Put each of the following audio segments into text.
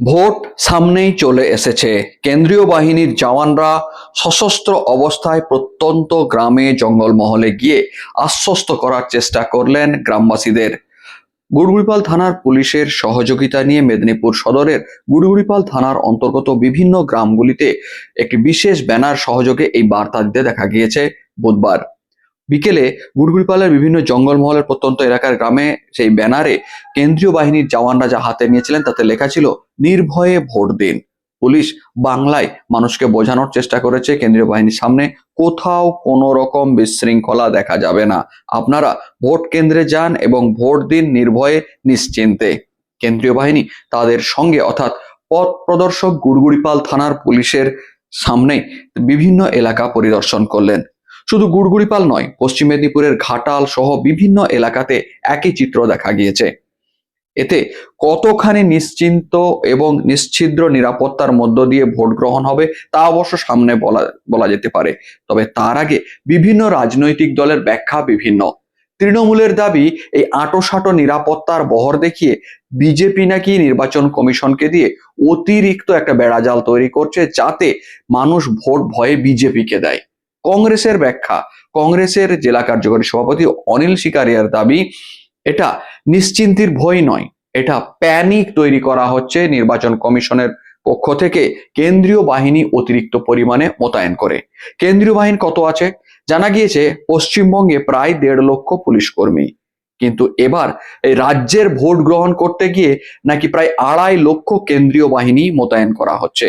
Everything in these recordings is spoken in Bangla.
ভোট সামনেই চলে এসেছে। কেন্দ্রীয় বাহিনীর জওয়ানরা সশস্ত্র অবস্থায় প্রত্যন্ত গ্রামে জঙ্গলমহলে গিয়ে আশ্বস্ত করার চেষ্টা করলেন গ্রামবাসীদের। গুড়গুড়িপাল থানার পুলিশের সহযোগিতা নিয়ে মেদিনীপুর সদরের গুড়গুড়িপাল থানার অন্তর্গত বিভিন্ন গ্রামগুলিতে একটি বিশেষ ব্যানার সহযোগে এই বার্তা দিতে দেখা গিয়েছে বুধবার বিকেলে। গুড়গুড়িপালের বিভিন্ন জঙ্গলমহলের প্রত্যন্ত এলাকার গ্রামে সেই ব্যানারে কেন্দ্রীয় বাহিনীর জওয়ানরা যা হাতে নিয়েছিলেন তাতে লেখা ছিল, নির্ভয়ে ভোট দিন। পুলিশ বাংলায় মানুষকে বোঝানোর চেষ্টা করেছে, কেন্দ্রীয় বাহিনীর সামনে কোথাও কোনো রকম বিশৃঙ্খলা দেখা যাবে না। আপনারা ভোট কেন্দ্রে যান এবং ভোট দিন নির্ভয়ে, নিশ্চিন্তে। কেন্দ্রীয় বাহিনী তাদের সঙ্গে অর্থাৎ পথ প্রদর্শক গুড়গুড়িপাল থানার পুলিশের সামনে বিভিন্ন এলাকা পরিদর্শন করলেন। শুধু গুড়গুড়িপাল নয়, পশ্চিম মেদিনীপুরের ঘাটাল সহ বিভিন্ন এলাকাতে একই চিত্র দেখা গিয়েছে। এতে কতখানি নিশ্চিন্ত এবং নিশ্ছিদ্র নিরাপত্তার মধ্য দিয়ে ভোট গ্রহণ হবে তা অবশ্য সামনে বলা যেতে পারে। তবে তার আগে বিভিন্ন রাজনৈতিক দলের ব্যাখ্যা বিভিন্ন। তৃণমূলের দাবি, এই আঁটোসাঁটো নিরাপত্তার বহর দেখিয়ে বিজেপি নাকি নির্বাচন কমিশনকে দিয়ে অতিরিক্ত একটা বেড়াজাল তৈরি করছে, যাতে মানুষ ভোট ভয়ে বিজেপিকে দেয়। কংগ্রেসের ব্যাখ্যা, কংগ্রেসের জেলা কার্যকরী সভাপতি অনিল শিকারিয়ার দাবি, এটা নিশ্চিন্তির ভয় নয়, এটা প্যানিক তৈরি করা হচ্ছে নির্বাচন কমিশনের পক্ষ থেকে কেন্দ্রীয় বাহিনী অতিরিক্ত পরিমাণে মোতায়েন করে। কেন্দ্রীয় বাহিনী কত আছে? জানা গিয়েছে পশ্চিমবঙ্গে প্রায় 1.5 লক্ষ পুলিশ কর্মী, কিন্তু এবার এই রাজ্যের ভোট গ্রহণ করতে গিয়ে নাকি প্রায় 2.5 লক্ষ কেন্দ্রীয় বাহিনী মোতায়েন করা হচ্ছে।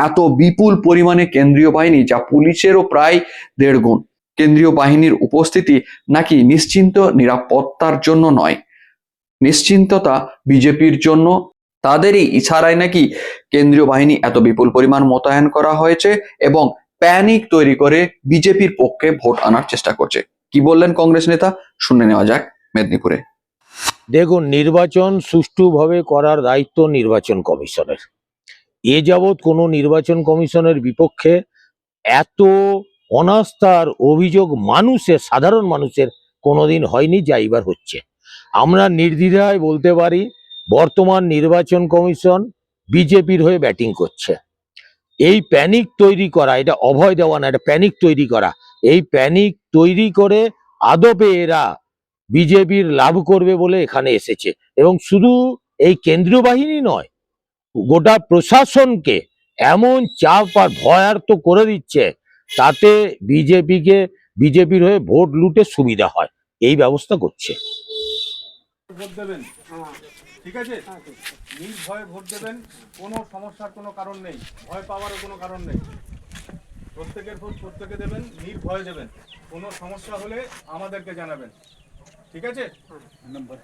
এত বিপুল পরিমাণে কেন্দ্রীয় বাহিনী, যা পুলিশেরও প্রায় 1.5 গুণ। কেন্দ্রীয় বাহিনীর উপস্থিতি নাকি নিশ্চিন্ত নিরাপত্তার জন্য নয়, নিশ্চিন্ততা বিজেপির জন্য। তাদেরই ইশারায় নাকি কেন্দ্রীয় বাহিনী এত বিপুল পরিমাণ মোতায়েন করা হয়েছে এবং প্যানিক তৈরি করে বিজেপির পক্ষে ভোট আনার চেষ্টা করছে। কি বললেন কংগ্রেস নেতা, শুনে নেওয়া যাক মেদিনীপুরে। দেখুন, নির্বাচন সুষ্ঠুভাবে করার দায়িত্ব নির্বাচন কমিশনের। এ যাবৎ কোনো নির্বাচন কমিশনের বিপক্ষে এত অনাস্থার অভিযোগ সাধারণ মানুষের কোনোদিন হয়নি, যা এবার হচ্ছে। আমরা নির্দ্বিধায় বলতে পারি, বর্তমান নির্বাচন কমিশন বিজেপির হয়ে ব্যাটিং করছে। এই প্যানিক তৈরি করা, এটা অভয় দেওয়া না, এটা প্যানিক তৈরি করা। এই প্যানিক তৈরি করে আদপে এরা বিজেপির লাভ করবে বলে এখানে এসেছে। এবং শুধু এই কেন্দ্রীয় বাহিনী নয়, গোটা প্রশাসনকে এমন চাপ আর ভয়ার্ত করে দিচ্ছে, তাতে বিজেপির হয়ে ভোট লুটে সুবিধা হয়, এই ব্যবস্থা করছে। ভোট দেবেন, ঠিক আছে? নির্ভয়ে ভোট দেবেন, কোনো সমস্যার কোনো কারণ নেই, ভয় পাওয়ারও কোনো কারণ নেই। প্রত্যেকের ভোট প্রত্যেকে দেবেন, নির্ভয়ে দেবেন। কোনো সমস্যা হলে আমাদেরকে জানাবেন, ঠিক আছে? ফোন নম্বর